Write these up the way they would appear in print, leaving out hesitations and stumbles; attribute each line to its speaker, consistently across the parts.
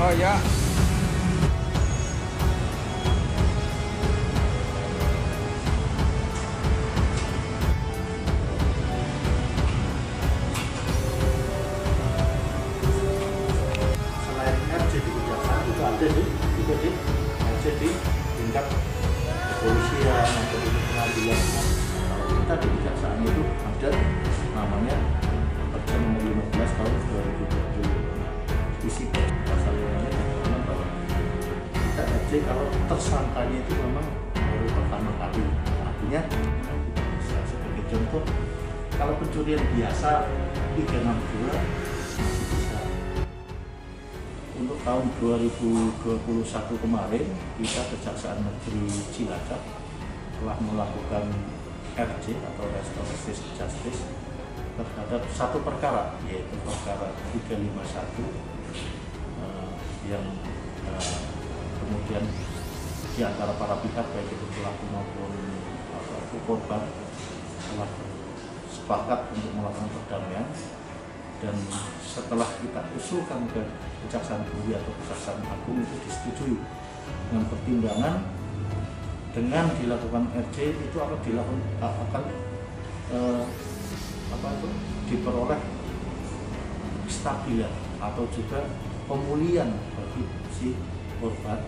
Speaker 1: Oh ya.
Speaker 2: Selain RJ di kejaksaan juga ada juga di RJ di tingkat kepolisian atau di pengadilan. Kalau kita di kejaksaan itu ada namanya Perda Nomor 15 tahun 2020. Isi pasal ini dikatakan bahwa kita RJ kalau tersangkanya itu memang baru pertama kali. Artinya kita bisa sebagai contoh kalau pencurian biasa 362 masih bisa. Untuk tahun 2021 kemarin, kita Kejaksaan Negeri Cilacap telah melakukan RJ atau Restoratif Justice terhadap satu perkara, yaitu perkara 351 yang kemudian di antara para pihak baik itu pelaku maupun korban telah sepakat untuk melakukan perdamaian. Dan setelah kita usulkan ke Kejaksaan Tinggi atau Kejaksaan Agung itu disetujui dengan pertimbangan dengan dilakukan RJ itu akan diperoleh kestabilan atau juga pemulihan bagi si korban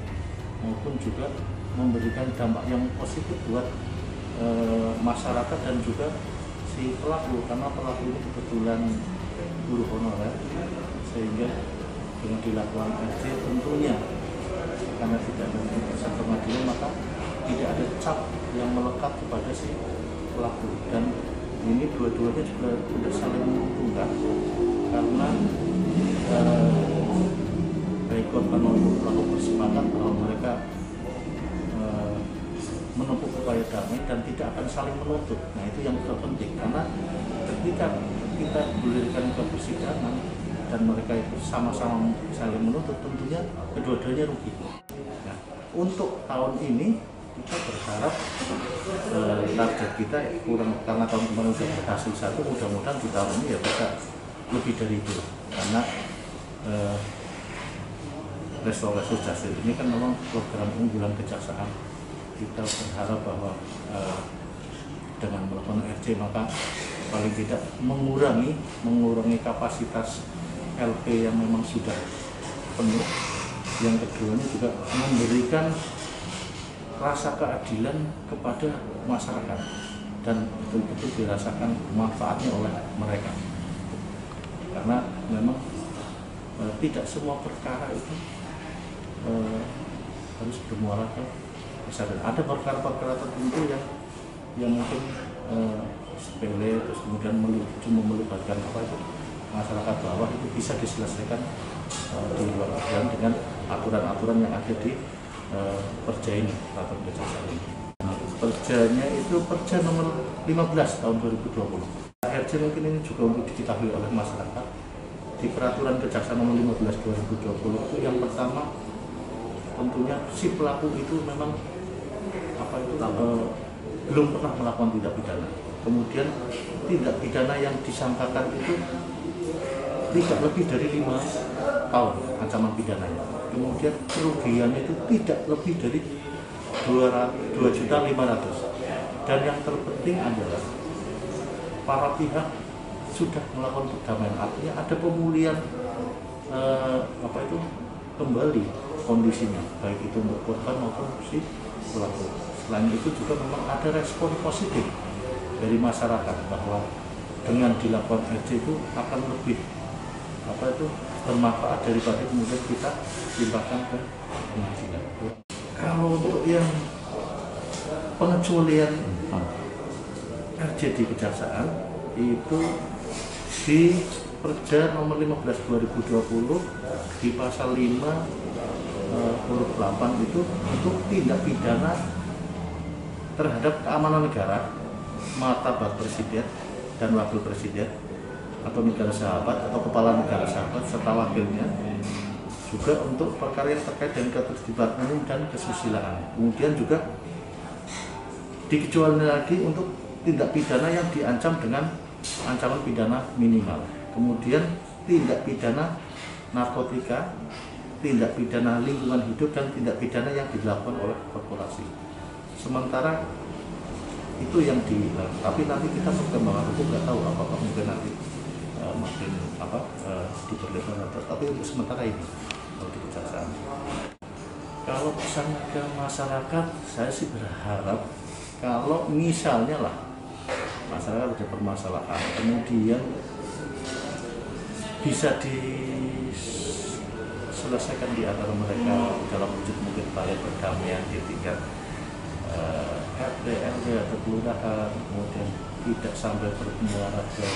Speaker 2: maupun juga memberikan dampak yang positif buat masyarakat dan juga si pelaku, karena pelaku ini kebetulan guru honorer, sehingga dengan dilakukan RJ tentunya karena tidak ada putusan pengadilan maka tidak ada cap yang melekat kepada si pelaku, dan ini dua-duanya juga tidak saling menguntungkan karena baik korban maupun pelaku bersepakat bahwa mereka menempuh upaya damai dan tidak akan saling menuntut. Nah itu yang terpenting, karena ketika kita gulirkan ke persidangan dan mereka itu sama-sama saling menuntut, tentunya kedua-duanya rugi. Nah, untuk tahun ini kita berharap target kita kurang, karena tahun kemarin sudah berhasil satu, mudah-mudahan di tahun ini ya bisa lebih dari itu, karena Restoratif Justice ini kan memang program unggulan kejaksaan. Kita berharap bahwa dengan melakukan RJ maka paling tidak mengurangi kapasitas LP yang memang sudah penuh. Yang keduanya juga memberikan rasa keadilan kepada masyarakat dan betul-betul dirasakan manfaatnya oleh mereka, karena memang tidak semua perkara itu harus bermuara ke kesadaran. Ada perkara-perkara tertentu yang mungkin sepele, terus kemudian cuma melibatkan masyarakat bawah, itu bisa diselesaikan di luar peradilan dengan aturan-aturan yang ada di Perja ini, peraturan kejaksaan ini. Perjanya itu Perja Nomor 15 tahun 2020. RJ mungkin ini juga untuk diketahui oleh masyarakat. Di peraturan kejaksaan Nomor 15 2020 itu yang pertama tentunya si pelaku itu memang belum pernah melakukan tindak pidana. Kemudian tindak pidana yang disangkakan itu tidak lebih dari 5 tahun ancaman pidananya. Kemudian kerugiannya itu tidak lebih dari 2.500.000. Dan yang terpenting adalah para pihak sudah melakukan perdamaian, artinya ada pemulihan kembali kondisinya, baik itu untuk korban maupun si pelaku. Selain itu juga memang ada respon positif dari masyarakat bahwa dengan dilakukan RJ itu akan lebih bermanfaat daripada kemudian kita limpahkan ke pengadilan. Kalau untuk yang pengecualian RJ di kejaksaan itu di Perja Nomor 15 2020 di pasal 5 huruf 8 itu untuk tindak pidana terhadap keamanan negara, martabat presiden dan wakil presiden atau negara sahabat atau kepala negara sahabat serta wakilnya, juga untuk perkara yang terkait dengan ketertiban umum dan kesusilaan. Kemudian juga dikecualikan lagi untuk tindak pidana yang diancam dengan ancaman pidana minimal. Kemudian tindak pidana narkotika tindak pidana lingkungan hidup dan tindak pidana yang dilakukan oleh korporasi. Sementara itu yang dilakukan, tapi nanti kita perkembangan hukum nggak tahu apakah mungkin nanti makin diperlebar atau, tapi untuk sementara ini kalau di kejaksaan. Kalau pesan ke masyarakat, saya sih berharap kalau misalnya lah masyarakat ada permasalahan, kemudian bisa diselesaikan di antara mereka dalam wujud mungkin upaya perdamaian di tingkat RT, RW atau kelurahan, kemudian tidak sampai bermuara ke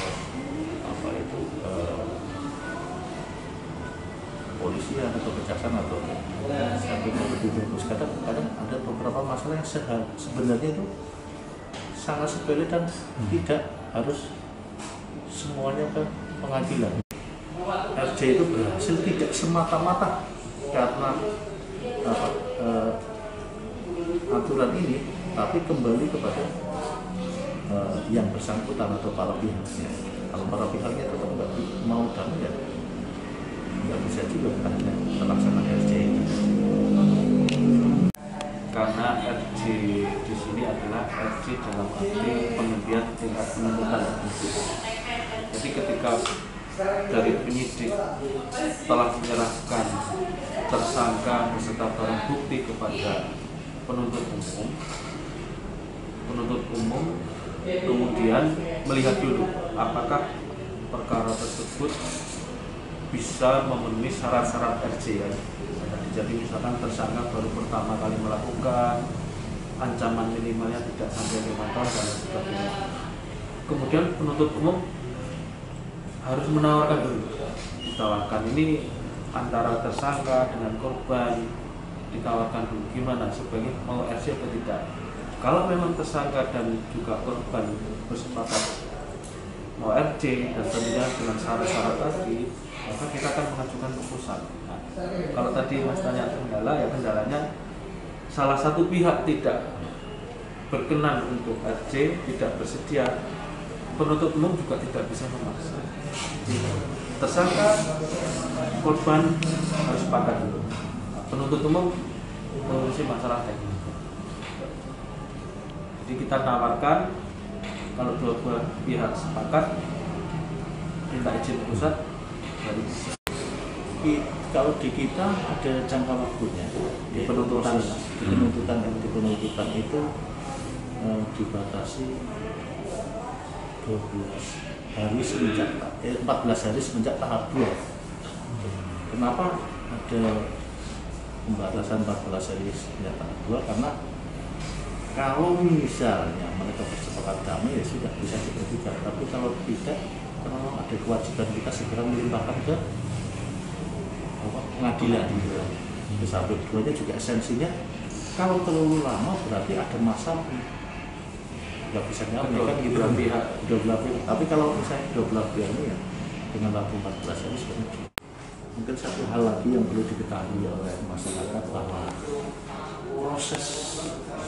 Speaker 2: polisian atau kejaksaan atau sampai lebih bagus. Kadang ada beberapa masalah yang sebenarnya itu sangat sepele dan tidak harus semuanya ke pengadilan. RJ itu berhasil tidak semata-mata karena aturan ini, tapi kembali kepada yang bersangkutan atau para pihaknya. Kalau para pihaknya tetap nggak mau damai, ya nggak bisa juga karena terlaksana RJ ini.
Speaker 1: Karena RJ di sini adalah RJ dalam arti penghentian tingkat penuntutan. Jadi ketika dari penyidik telah menyerahkan tersangka beserta barang bukti kepada penuntut umum kemudian melihat dulu apakah perkara tersebut bisa memenuhi syarat-syarat RJ. Jadi misalkan tersangka baru pertama kali melakukan, ancaman minimalnya tidak sampai 5 tahun dan sebagainya. Kemudian penuntut umum harus menawarkan dulu, ditawarkan ini antara tersangka dengan korban, ditawarkan dulu gimana sebagai mau RJ atau tidak. Kalau memang tersangka dan juga korban bersepakat mau RJ dan tentunya dengan syarat-syarat tadi, maka kita akan mengajukan putusan. Nah, kalau tadi Mas tanya kendala, ya kendalanya salah satu pihak tidak berkenan untuk RJ, tidak bersedia, penuntut umum juga tidak bisa memaksa. Tersangka, korban harus sepakat dulu. Nah, penuntut umum mengurusi masalah teknis. Jadi kita tawarkan, kalau dua pihak sepakat, minta izin pusat, baru bisa.
Speaker 2: Kalau di kita ada jangka waktunya di penuntutan itu dibatasi 12 hari semenjak 14 hari semenjak tahap 2. Kenapa ada pembatasan 14 hari semenjak tahap 2? Karena kalau misalnya mereka bersepakat damai, ya sudah bisa diberhentikan. Tapi kalau tidak, karena ada kewajiban kita segera melimpahkan ke pengadilan. Sampai keduanya juga esensinya, kalau terlalu lama berarti ada masa nggak bisa damai kan gitu. Dua belah pihak. Tapi kalau misalnya dua belah pihak ini ya dengan waktu 14 hari sebenarnya. Mungkin satu hal lagi yang perlu diketahui oleh masyarakat bahwa proses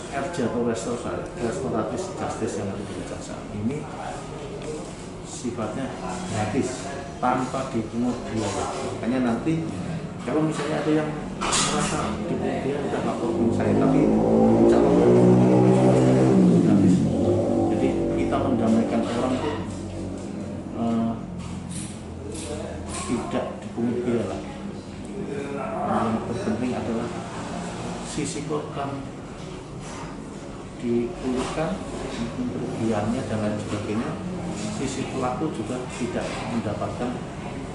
Speaker 2: RJ atau restoratif justice yang ada di kejaksaan ini sifatnya gratis tanpa dipungut biaya. Makanya nanti kalau misalnya ada yang merasa dipungut biaya, udah lapor saya, tapi calon gratis. Jadi kita mendamaikan orang itu tidak dipungut biaya lagi. Yang terpenting adalah sisi korban dipulihkan, kerugiannya dan lain sebagainya. Sisi pelaku juga tidak mendapatkan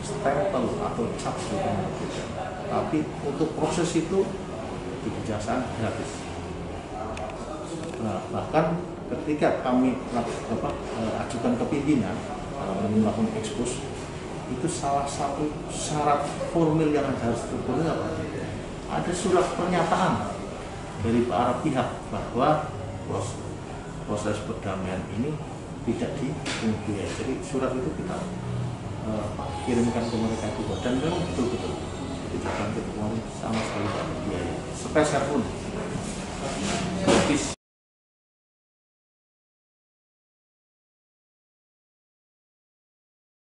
Speaker 2: stempel atau cap dengan berbeda. Tapi untuk proses itu di kejaksaan gratis. Nah, bahkan ketika kami ajukan ke pimpinan melakukan ekspos, itu salah satu syarat formil yang harus terpenuhi apa? Ada surat pernyataan dari para pihak bahwa proses perdamaian ini tidak dipungut biaya. Jadi surat itu kita kirimkan ke mereka juga, dan memang betul-betul tidak sampai kemarin sama sekali tidak biaya sepeser pun.